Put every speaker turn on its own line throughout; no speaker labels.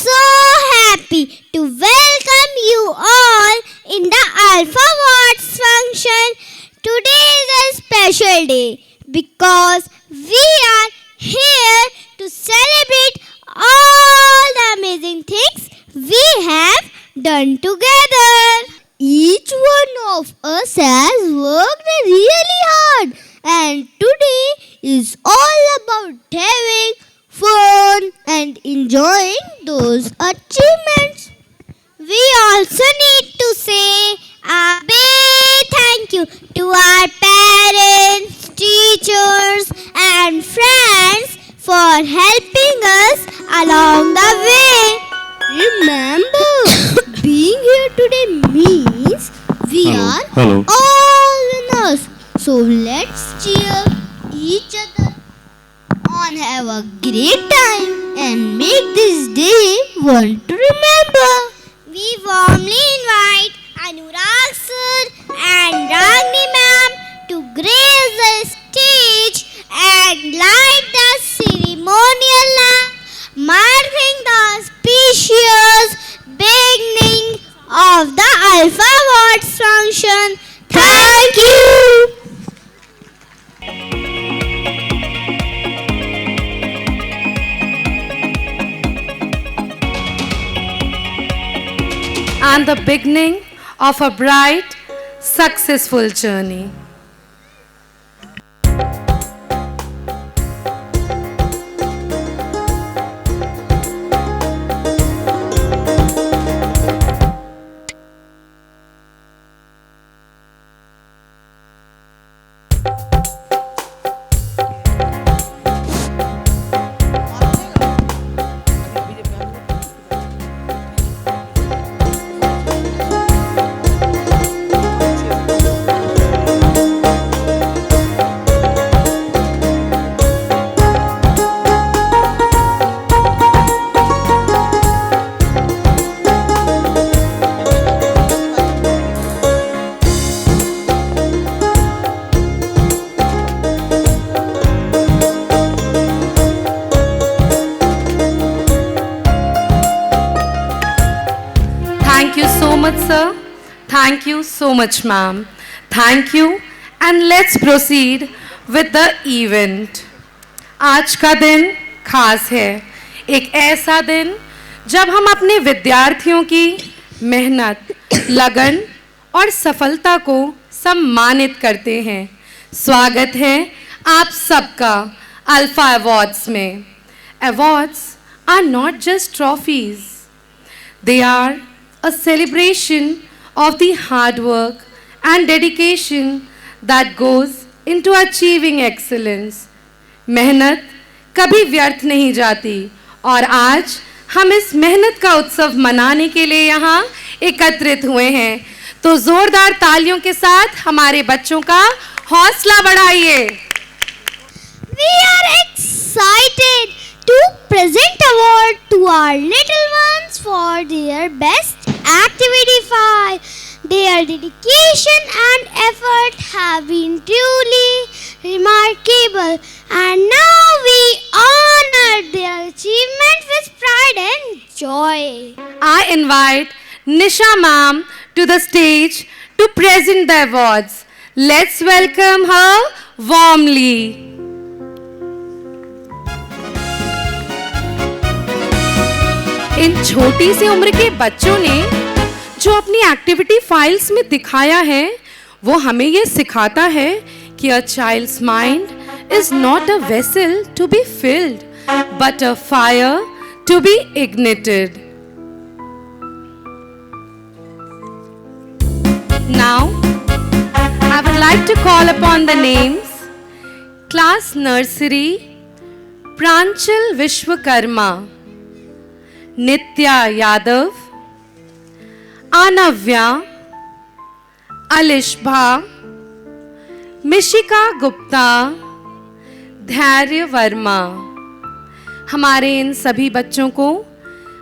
so happy to welcome you all in the Alpha Awards function. Today is a special day because we are here to celebrate all the amazing things we have done together. Each one of us has worked really hard, and today is all about having fun and enjoying those achievements. We also need to say a big thank you to our parents, teachers, and friends for helping us along the way. Remember, being here today means we are all winners. So let's cheer each other on, have a great time, and make this day one to remember. We warmly invite Anurag sir and Ragni ma'am to grace the stage and light the ceremonial lamp, marking the auspicious beginning of the Alpha Awards function. Thank you.
And the beginning of a bright, successful journey. Thank you so much, sir. Thank you so much, ma'am. Thank you. And let's proceed with the event. आज का दिन खास है, एक ऐसा दिन जब हम अपने विद्यार्थियों की मेहनत, लगन और सफलता को सम्मानित करते हैं। स्वागत है आप सबका अल्फा अवार्ड्स में। Awards are not just trophies. They are a celebration of the hard work and dedication that goes into achieving excellence. मेहनत कभी व्यर्थ नहीं जाती और आज हम इस मेहनत का उत्सव मनाने के लिए यहाँ एकत्रित हुए हैं। तो जोरदार तालियों के साथ हमारे बच्चों का हौसला बढ़ाइए।
We are excited to present award to our little ones for their best activity 5. Their dedication and effort have been truly remarkable, and now we honor their achievement with pride and joy.
I invite Nisha ma'am to the stage to present the awards. Let's welcome her warmly. इन छोटी सी उम्र के बच्चों ने जो अपनी activity files में दिखाया है वो हमें ये सिखाता है कि a child's mind is not a vessel to be filled but a fire to be ignited. Now I would like to call upon the names class nursery Pranchal Vishwakarma, Nitya Yadav, Aanvya, Alishba, Mishika Gupta, Dhairya Verma. हमारे इन सभी बच्चों को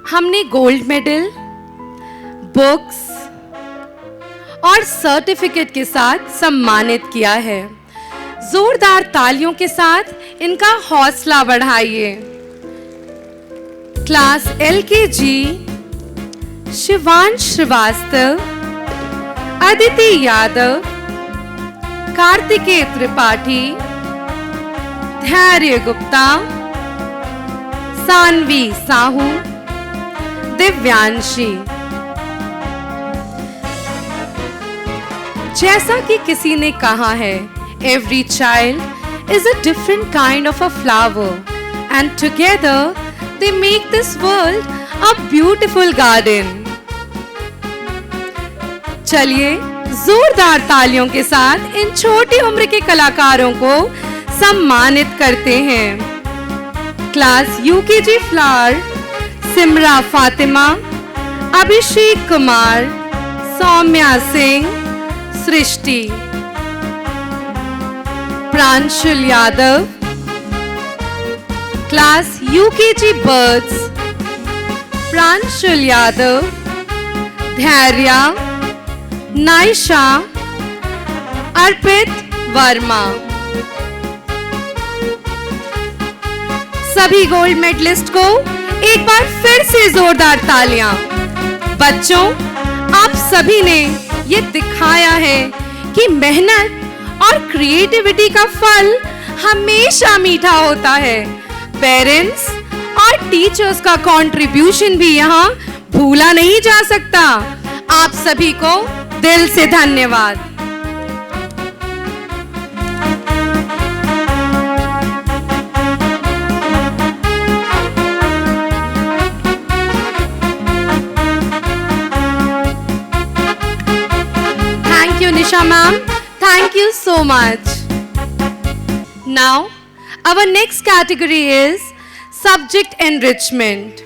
हमने गोल्ड मेडल, बुक्स और सर्टिफिकेट के साथ सम्मानित किया है। जोरदार तालियों के साथ इनका हौसला बढ़ाइए। क्लास LKG शिवांश श्रीवास्तव, अदिति यादव, कार्तिकेय त्रिपाठी, धैर्य गुप्ता, सानवी साहू, दिव्यांशी। जैसा कि किसी ने कहा है, every child is a different kind of a flower and together they make this world a beautiful garden. चलिए जोरदार तालियों के साथ इन छोटी उम्र के कलाकारों को सम्मानित करते हैं। Class UKG flower Simra Fatima, Abhishek Kumar, Saumya Singh, Srishti, Pranshul Yadav. Class UKG birds Pranshul Yadav, Dhairya, Naisha, Arpit Verma. सभी गोल्ड मेडलिस्ट को एक बार फिर से जोरदार तालियां। बच्चों, आप सभी ने ये दिखाया है कि मेहनत और क्रिएटिविटी का फल हमेशा मीठा होता है। पेरेंट्स और टीचर्स का कंट्रीब्यूशन भी यहाँ भूला नहीं जा सकता। आप सभी को दिल से धन्यवाद। Thank you, Nisha ma'am. Thank you so much. Now, our next category is subject enrichment.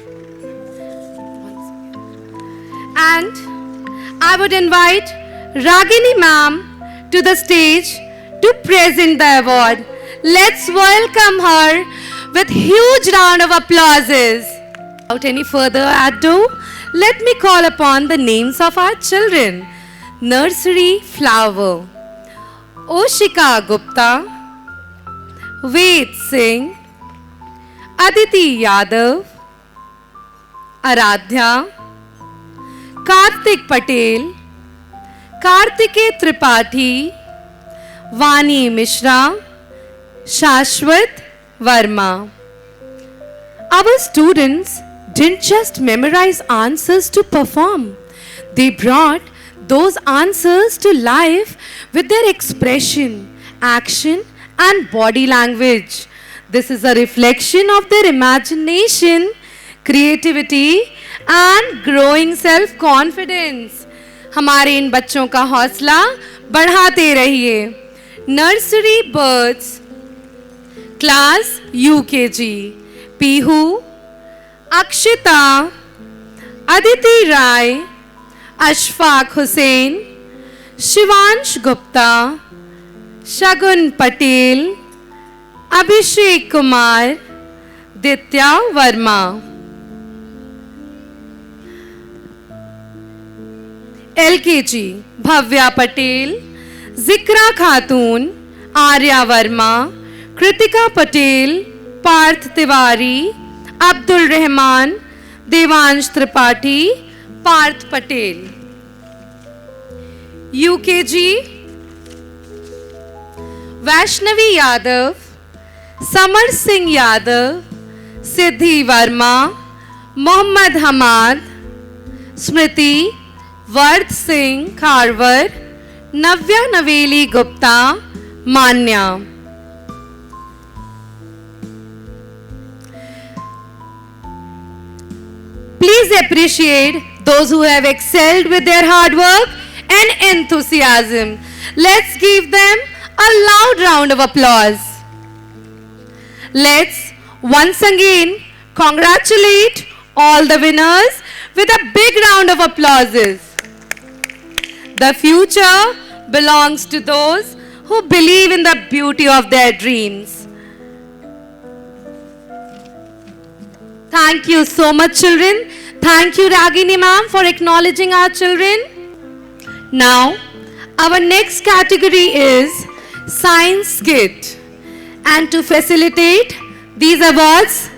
And I would invite Ragini ma'am to the stage to present the award. Let's welcome her with huge round of applauses. Without any further ado, let me call upon the names of our children. Nursery Flower, Oshika Gupta, Ved Singh, Aditi Yadav, Aradhya, Kartik Patel, Kartikeya Tripathi, Vani Mishra, Shashwat Verma. Our students didn't just memorize answers to perform. They brought those answers to life with their expression, action, and body language. This is a reflection of their imagination, creativity, and growing self-confidence. हमारे इन बच्चों का हौसला बढ़ाते रहिए। Nursery birds class UKG Pihu, Akshita, Aditi Rai, Ashfaq Hussain, Shivansh Gupta, Shagun Patel, Abhishek Kumar, Ditya Verma. LKG Bhavya Patel, Zikra Khatoon, Arya Verma, Kritika Patel, Parth Tiwari, Abdul Rahman, Devansh Tripathi, Parth Patel. UKG Vaishnavi Yadav, Samar Singh Yadav, Siddhi Verma, Mohammad Hamad, Smriti, Vardh Singh Kharwar, Navya Naveli Gupta, Manya. Please appreciate those who have excelled with their hard work and enthusiasm. Let's give them a loud round of applause. Let's once again congratulate all the winners with a big round of applauses. The future belongs to those who believe in the beauty of their dreams. Thank you so much, children. Thank you, Ragini ma'am, for acknowledging our children. Now, our next category is Science Skit. And to facilitate these awards,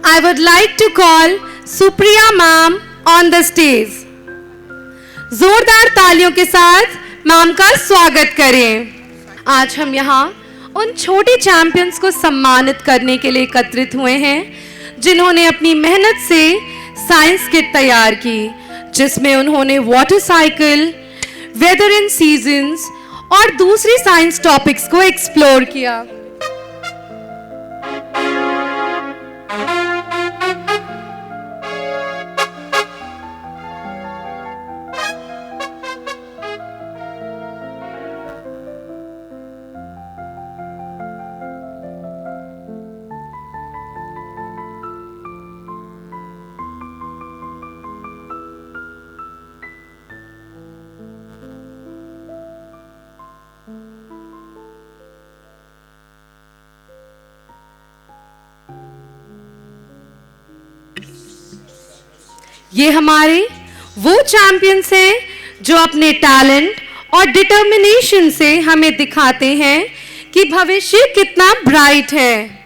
I would like to call Supriya ma'am on the stage. जोरदार तालियों के साथ ma'am का स्वागत करें। आज हम यहाँ उन छोटे चैंपियंस को सम्मानित करने के लिए एकत्रित हुए हैं जिन्होंने अपनी मेहनत से साइंस किट तैयार की, जिसमें उन्होंने वाटर साइकिल, वेदर इन सीजन्स और दूसरी साइंस टॉपिक्स को एक्सप्लोर किया। ये हमारे वो चैंपियंस हैं जो अपने टैलेंट और डिटर्मिनेशन से हमें दिखाते हैं कि भविष्य कितना ब्राइट है।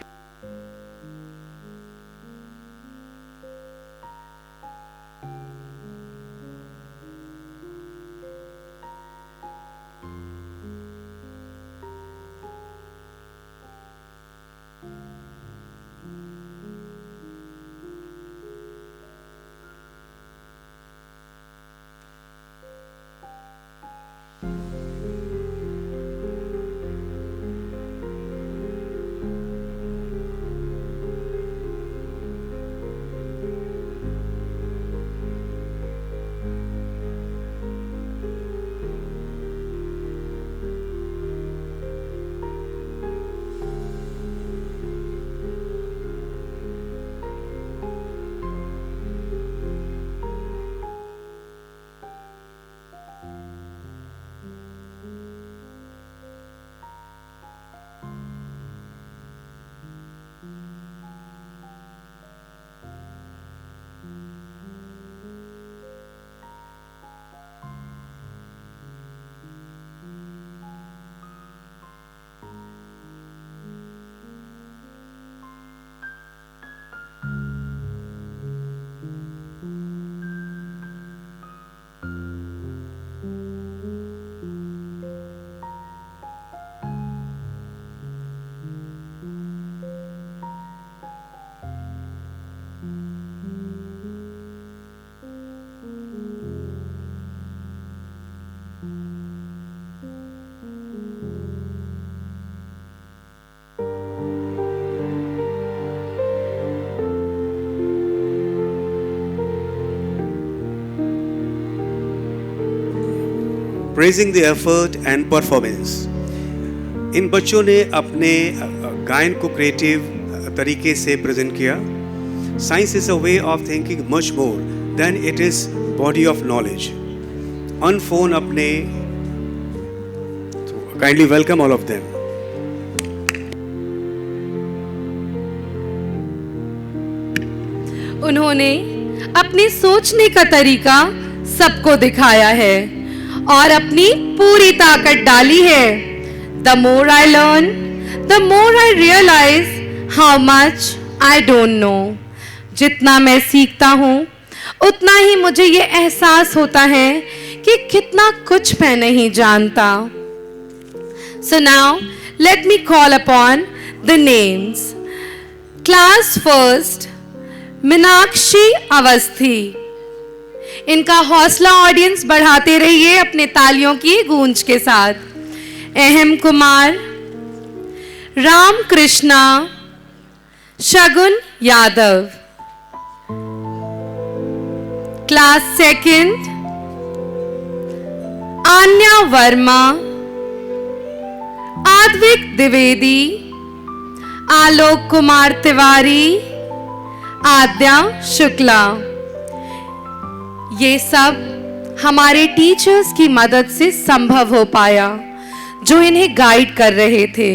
Praising the effort and performance. इन बच्चों ने अपने गायन को क्रिएटिव तरीके से प्रेजेंट किया। Science is a way of thinking much more than it is body of knowledge. On phone अपने kindly welcome all of them.
उन्होंने अपने सोचने का तरीका सबको दिखाया है और अपनी पूरी ताकत डाली है। The more I learn, the more I realize how much I don't know. जितना मैं सीखता हूँ उतना ही मुझे ये एहसास होता है कि कितना कुछ मैं नहीं जानता। So now let me call upon the names. Class first, Meenakshi Awasthi. इनका हौसला ऑडियंस बढ़ाते रहिए अपने तालियों की गूंज के साथ। अहम कुमार, राम कृष्णा, शगुन यादव। क्लास सेकंड, आन्या वर्मा, आद्विक द्विवेदी, आलोक कुमार तिवारी, आद्या शुक्ला। ये सब हमारे टीचर्स की मदद से संभव हो पाया जो इन्हें गाइड कर रहे थे।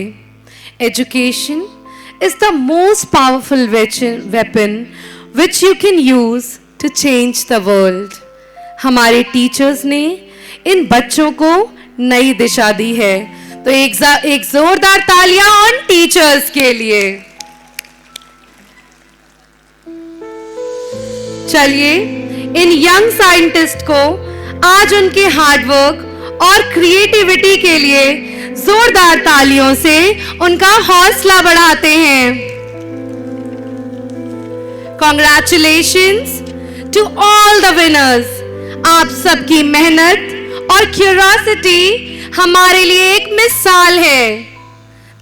Education is the most powerful weapon which you can use to change the world. हमारे टीचर्स ने इन बच्चों को नई दिशा दी है, तो एक जोरदार तालियां उन टीचर्स के लिए। चलिए इन यंग साइंटिस्ट को आज उनके हार्डवर्क और क्रिएटिविटी के लिए जोरदार तालियों से उनका हौसला बढ़ाते हैं। Congratulations to all the winners. आप सबकी मेहनत और क्यूरियोसिटी हमारे लिए एक मिसाल है।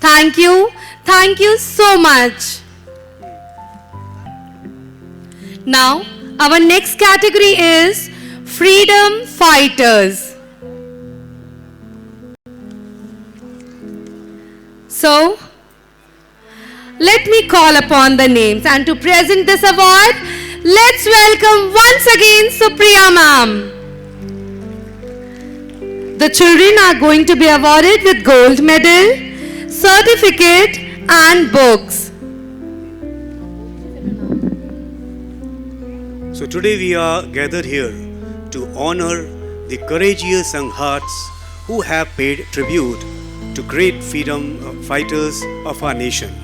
Thank you so much. Now, our next category is Freedom Fighters. So, let me call upon the names, and to present this award, let's welcome once again Supriya ma'am. The children are going to be awarded with gold medal, certificate and books.
So today we are gathered here to honor the courageous young hearts who have paid tribute to great freedom fighters of our nation.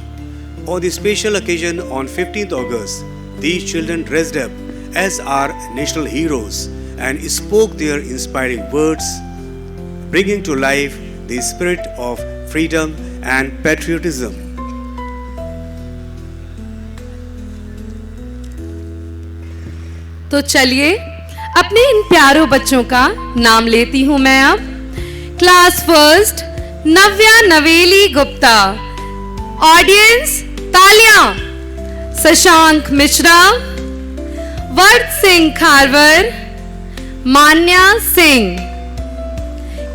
On this special occasion on 15th August, these children dressed up as our national heroes and spoke their inspiring words, bringing to life the spirit of freedom and patriotism.
तो चलिए अपने इन प्यारों बच्चों का नाम लेती हूं मैं अब। क्लास फर्स्ट नव्या नवेली गुप्ता। ऑडियंस तालियां। Shashank Mishra, Vart Singh Kharwar, Manya Singh.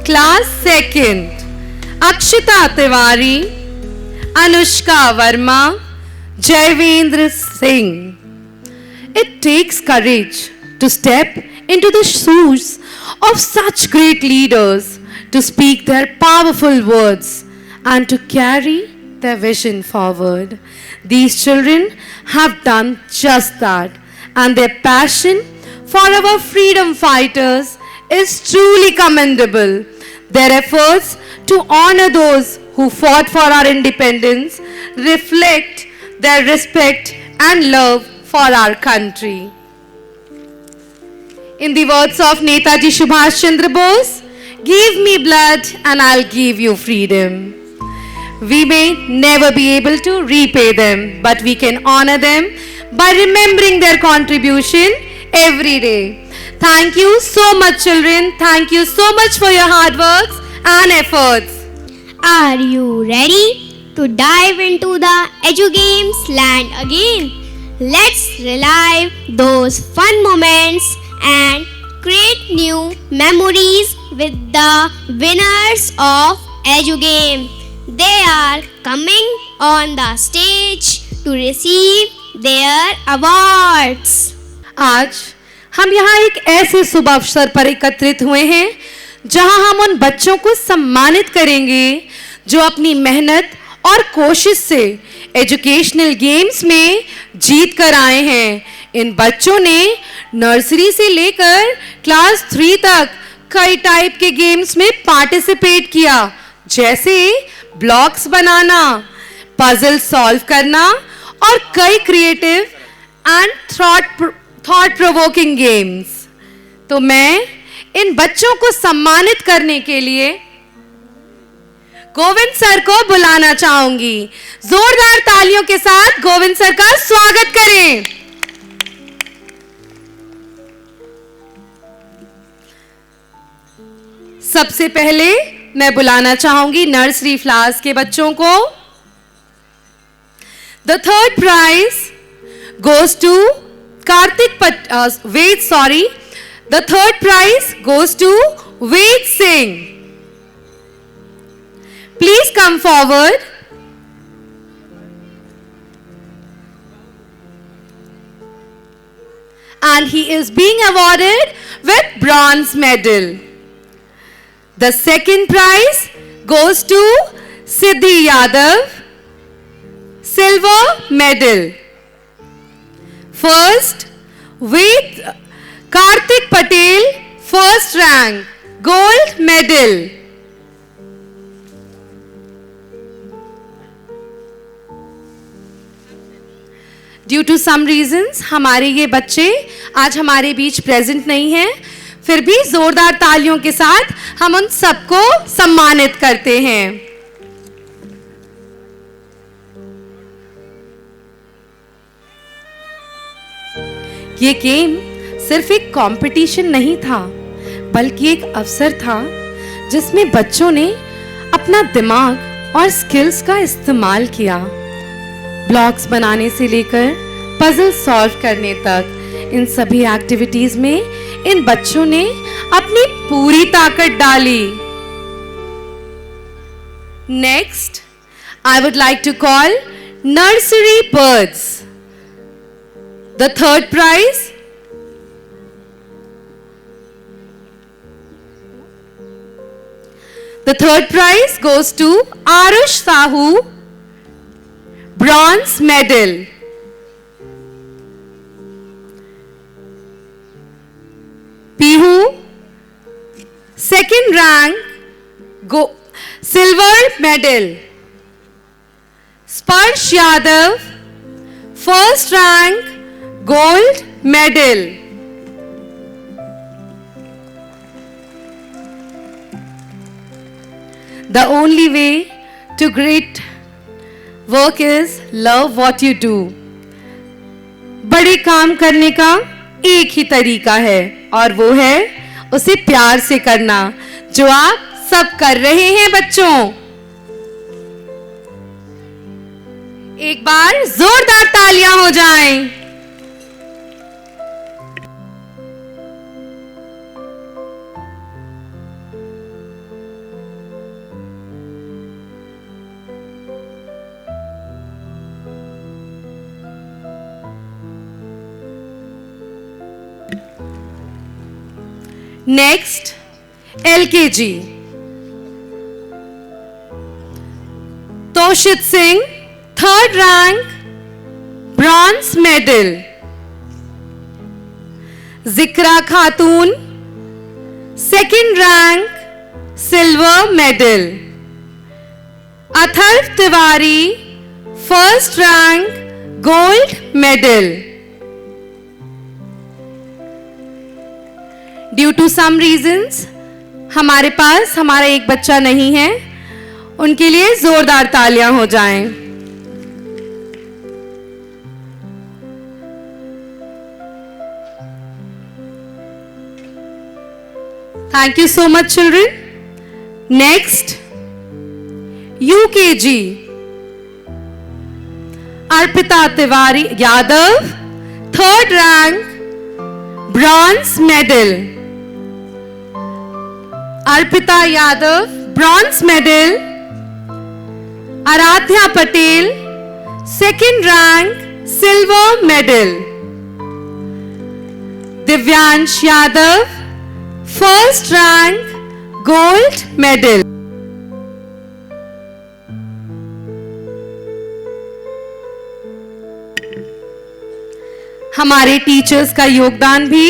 Class second Akshita Tiwari, Anushka Verma, Jayvendra Singh. It takes courage to step into the shoes of such great leaders, to speak their powerful words and to carry their vision forward. These children have done just that, and their passion for our freedom fighters is truly commendable. Their efforts to honor those who fought for our independence reflect their respect and love for our country. In the words of Netaji Subhash Chandra Bose, give me blood and I'll give you freedom. We may never be able to repay them, but we can honor them by remembering their contribution every day. Thank you so much, children. Thank you so much for your hard works and efforts.
Are you ready to dive into the Edu Games land again? Let's relive those fun moments and create new memories with the winners of Edu Game. They are coming on the stage to receive their awards.
आज हम यहाँ एक ऐसे शुभ अवसर पर एकत्रित हुए हैं जहाँ हम उन बच्चों को सम्मानित करेंगे जो अपनी मेहनत और कोशिश से एजुकेशनल गेम्स में जीत कर आए हैं। इन बच्चों ने नर्सरी से लेकर क्लास 3 तक कई टाइप के गेम्स में पार्टिसिपेट किया, जैसे ब्लॉक्स बनाना, पजल सॉल्व करना और कई creative and thought provoking games. तो मैं इन बच्चों को सम्मानित करने के लिए गोविंद सर को बुलाना चाहूंगी। जोरदार तालियों के साथ गोविंद सर का स्वागत करें। सबसे पहले मैं बुलाना चाहूंगी नर्सरी क्लास के बच्चों को। The third prize goes to The third prize goes to Ved Singh. Please come forward. And he is being awarded with bronze medal. The second prize goes to Siddhi Yadav, silver medal. First, with Karthik Patel, first rank, gold medal. Due to some reasons हमारे ये बच्चे आज हमारे बीच present नहीं हैं, फिर भी जोरदार तालियों के साथ हम उन सबको सम्मानित करते हैं। ये गेम सिर्फ एक कंपटीशन नहीं था, बल्कि एक अवसर था जिसमें बच्चों ने अपना दिमाग और स्किल्स का इस्तेमाल किया। ब्लॉक्स बनाने से लेकर पजल सॉल्व करने तक, इन सभी एक्टिविटीज में इन बच्चों ने अपनी पूरी ताकत डाली। Next, I would like to call nursery birds. The third prize goes to Arush Sahu, bronze medal. Pihu, second rank, silver medal. Sparsh Yadav, first rank, gold medal. The only way to great work is love what you do. बड़े काम करने का एक ही तरीका है और वो है उसे प्यार से करना, जो आप सब कर रहे हैं बच्चों। एक बार जोरदार तालियां हो जाएं। Next, LKG. Toshit Singh, third rank, bronze medal. Zikra Khatun, second rank, silver medal. Atharv Tiwari, first rank, gold medal. Due to some reasons हमारे पास हमारा एक बच्चा नहीं है, उनके लिए जोरदार तालियां हो जाएं। Thank you so much children. Next, UKG. Arpita Tiwari Yadav, third rank, bronze medal. Arpita Yadav, bronze medal. Aradhya Patel, second rank, silver medal. Divyansh Yadav, first rank, gold medal. हमारे टीचर्स का योगदान भी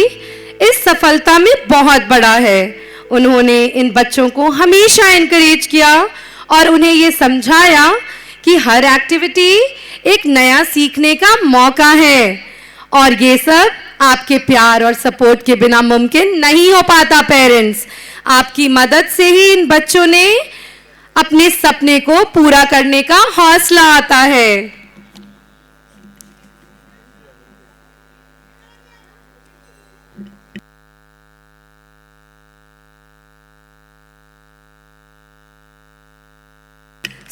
इस सफलता में बहुत बड़ा है। उन्होंने इन बच्चों को हमेशा एनकरेज किया और उन्हें ये समझाया कि हर एक्टिविटी एक नया सीखने का मौका है और ये सब आपके प्यार और सपोर्ट के बिना मुमकिन नहीं हो पाता। पेरेंट्स, आपकी मदद से ही इन बच्चों ने अपने सपने को पूरा करने का हौसला आता है।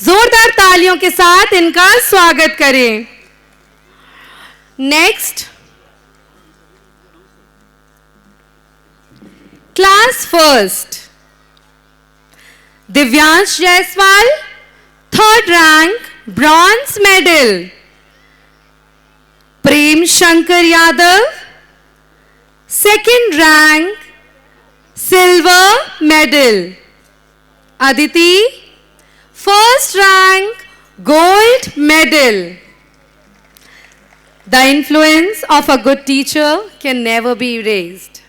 जोरदार तालियों के साथ इनका स्वागत करें। Next, class first, Divyansh Jaiswal, third rank, bronze medal. Prem Shankar Yadav, second rank, silver medal. Aditi, first rank, gold medal. The influence of a good teacher can never be erased.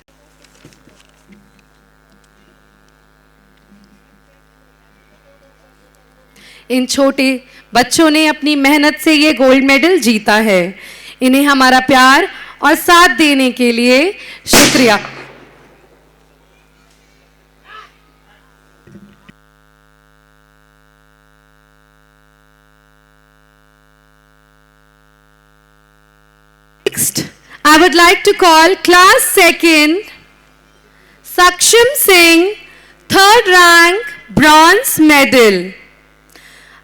इन छोटे बच्चों ने अपनी मेहनत से ये गोल्ड मेडल जीता है। इन्हें हमारा प्यार और साथ देने के लिए शुक्रिया। Next, I would like to call class second, Saksham Singh, third rank, bronze medal.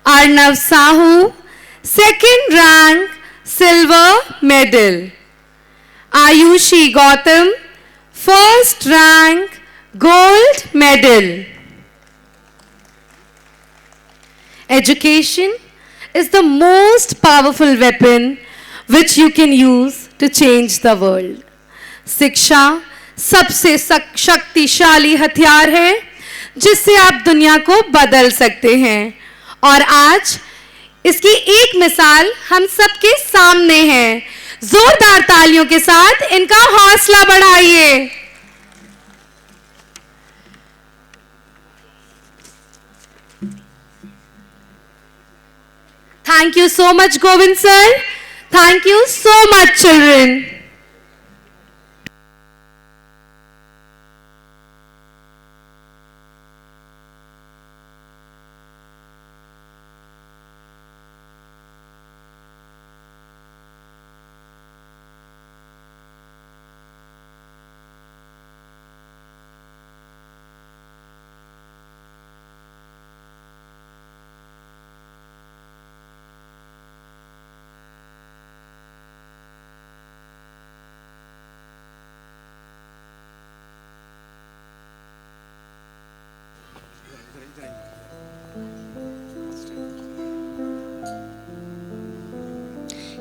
Arnav Sahu, second rank, silver medal. Ayushi Gautam, first rank, gold medal. Education is the most powerful weapon which you can use to change the world. शिक्षा सबसे शक्तिशाली हथियार है जिससे आप दुनिया को बदल सकते हैं और आज इसकी एक मिसाल हम सबके सामने है। जोरदार तालियों के साथ इनका हौसला बढ़ाइए। Thank you so much, Govind sir. Thank you so much, children.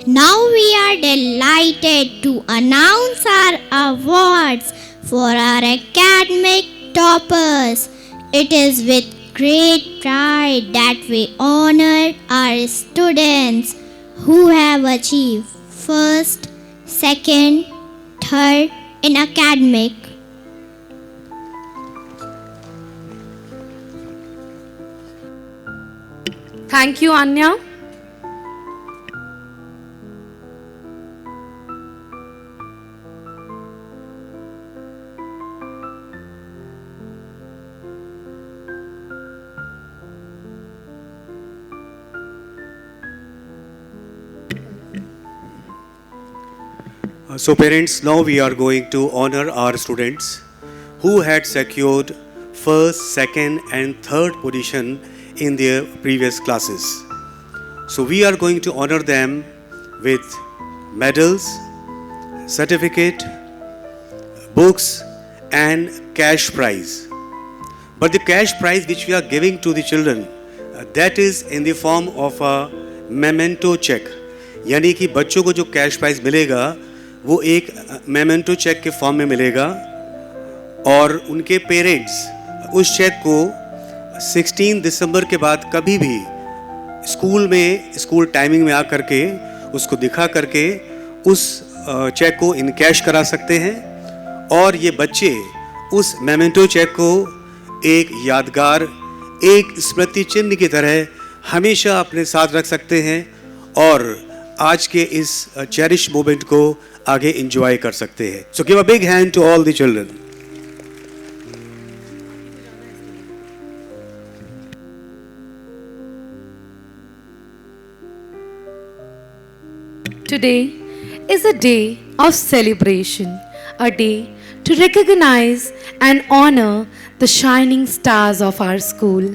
Now we are delighted to announce our awards for our academic toppers. It is with great pride that we honor our students who have achieved first, second, third in academic.
Thank you, Anya.
So parents, now we are going to honor our students who had secured first, second and third position in their previous classes. So we are going to honor them with medals, certificate, books and cash prize. But the cash prize which we are giving to the children, that is in the form of a memento check. यानी कि बच्चों को जो cash prize मिलेगा वो एक memento check के form में मिलेगा और उनके पेरेंट्स उस चेक को 16 दिसंबर के बाद कभी भी स्कूल टाइमिंग में आकर के उसको दिखा करके उस चेक को इनकैश करा सकते हैं और ये बच्चे उस मेमेंटो चेक को एक यादगार, एक स्मृति चिन्ह की तरह हमेशा अपने साथ रख सकते हैं और आज के इस चेरिश मोमेंट को आगे एंजॉय कर सकते हैं. So give a big hand to all the children.
Today is a day of celebration, a day to recognize and honor the shining stars of our school.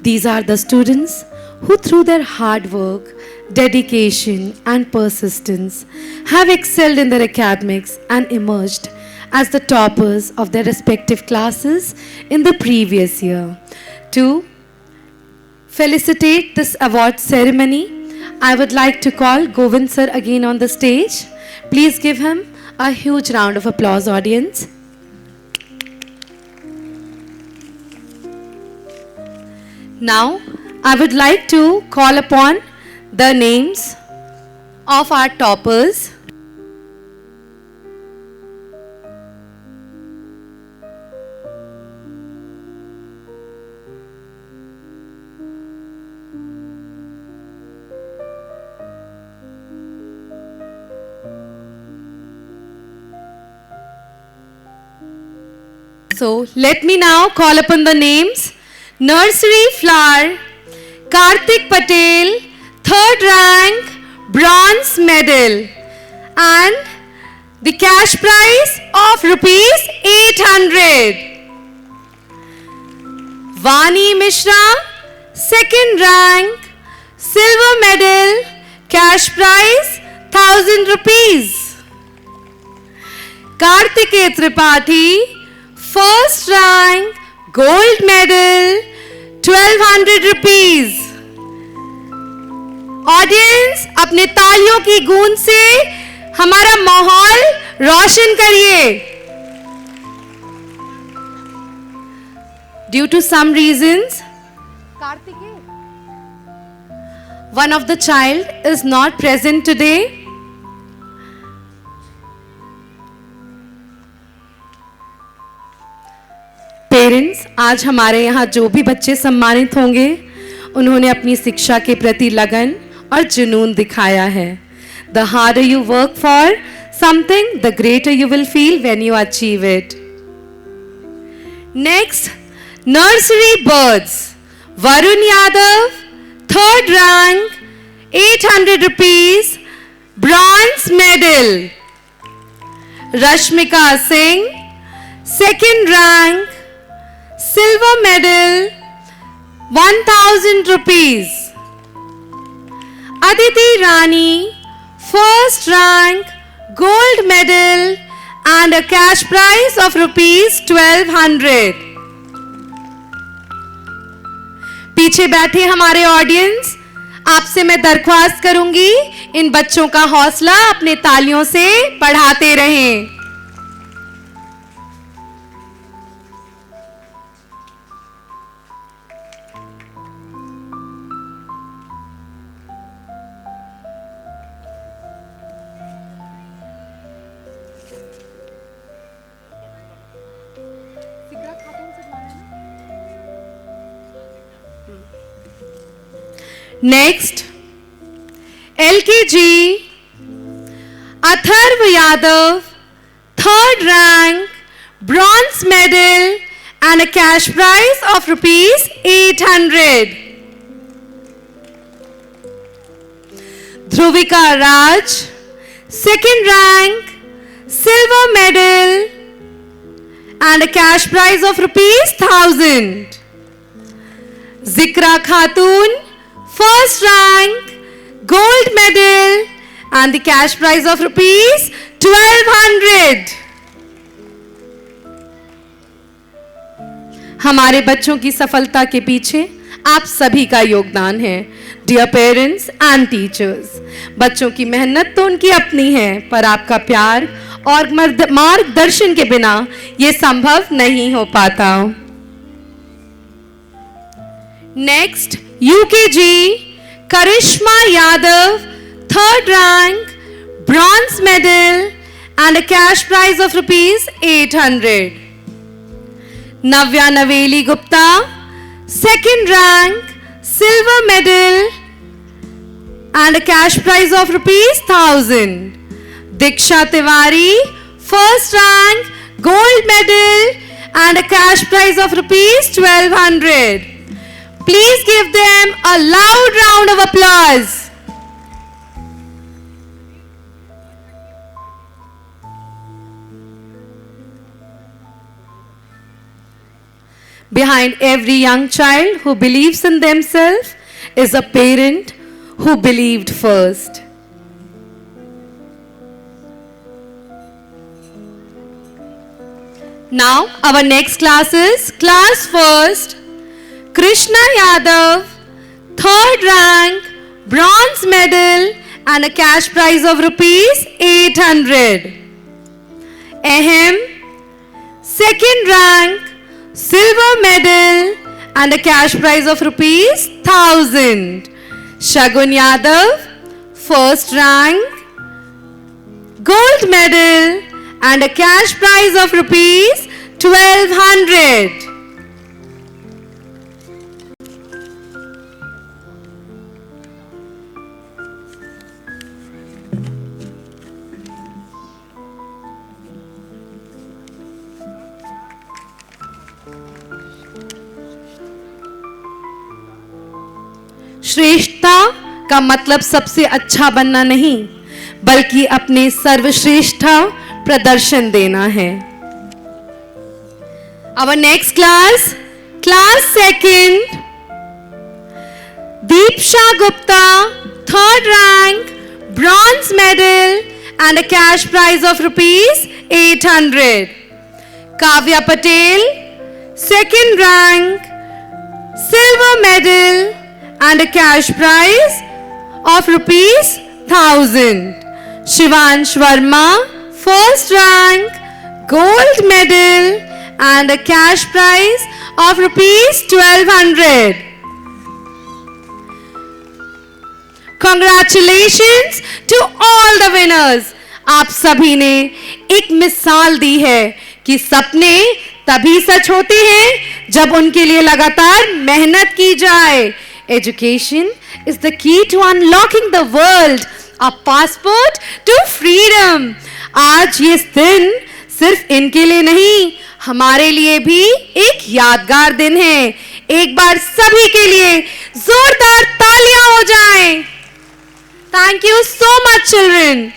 These are the students who through their hard work, dedication and persistence have excelled in their academics and emerged as the toppers of their respective classes in the previous year. To felicitate this award ceremony, I would like to call Govind sir again on the stage. Please give him a huge round of applause, audience. Now, I would like to call upon the names of our toppers. So let me now call upon the names. Nursery Flower, Kartik Patel, third rank, bronze medal, and the cash prize of rupees 800. Vani Mishra, second rank, silver medal, cash prize 1000 rupees. Kartikeya Tripathi, first rank, gold medal, 1200 rupees. Audience अपने तालियों की गूंज से हमारा माहौल रोशन करिए. Due to some reasons, one of the child is not present today. Parents, आज हमारे यहाँ जो भी बच्चे सम्मानित होंगे उन्होंने अपनी शिक्षा के प्रति लगन और जुनून दिखाया है. The harder you work for something, the greater you will feel when you achieve it. Next, nursery birds. Varun Yadav, third rank, 800 rupees, bronze medal. Rashmika Singh, second rank, silver medal, 1000 rupees. Aditi Rani, first rank, gold medal and a cash prize of rupees 1200. पीछे बैठे हमारे audience, आपसे मैं दरख्वास्त करूंगी इन बच्चों का हौसला अपने तालियों से बढ़ाते रहें. Next, LKG, Atharv Yadav, third rank, bronze medal and a cash prize of rupees 800. Dhruvika Raj, second rank, silver medal and a cash prize of rupees 1000. Zikra Khatun, first rank, gold medal and the cash prize of rupees 1200. हमारे बच्चों की सफलता के पीछे आप सभी का योगदान है. डियर पेरेंट्स एंड टीचर्स, बच्चों की मेहनत तो उनकी अपनी है, पर आपका प्यार और मार्गदर्शन के बिना ये संभव नहीं हो पाता. Next, UKG, Karishma Yadav, third rank, bronze medal and a cash prize of rupees 800. Navya Naveli Gupta, second rank, silver medal and a cash prize of rupees 1000. Diksha Tiwari, first rank, gold medal and a cash prize of rupees 1200. Please give them a loud round of applause. Behind every young child who believes in themselves is a parent who believed first. Now, our next class is class first. Krishna Yadav, third rank, bronze medal and a cash prize of rupees 800. Ahem, second rank, silver medal and a cash prize of rupees 1000. Shagun Yadav, first rank, gold medal and a cash prize of rupees 1200. श्रेष्ठता का मतलब सबसे अच्छा बनना नहीं, बल्कि अपने सर्वश्रेष्ठ प्रदर्शन देना है। Our next class, class second, Deepsha Gupta, third rank, bronze medal and a cash prize of rupees 800. Kavya Patel, second rank, silver medal and a cash prize of rupees 1000. Shivansh Verma, first rank, gold medal and a cash prize of rupees 1200. Congratulations to all the winners. आप सभी ने एक मिसाल दी है कि सपने तभी सच होते हैं जब उनके लिए लगातार मेहनत की जाए। Education is the key to unlocking the world, a passport to freedom. आज ये दिन सिर्फ इनके लिए नहीं, हमारे लिए भी एक यादगार दिन है। एक बार सभी के लिए जोरदार तालियां हो जाएं। Thank you so much, children.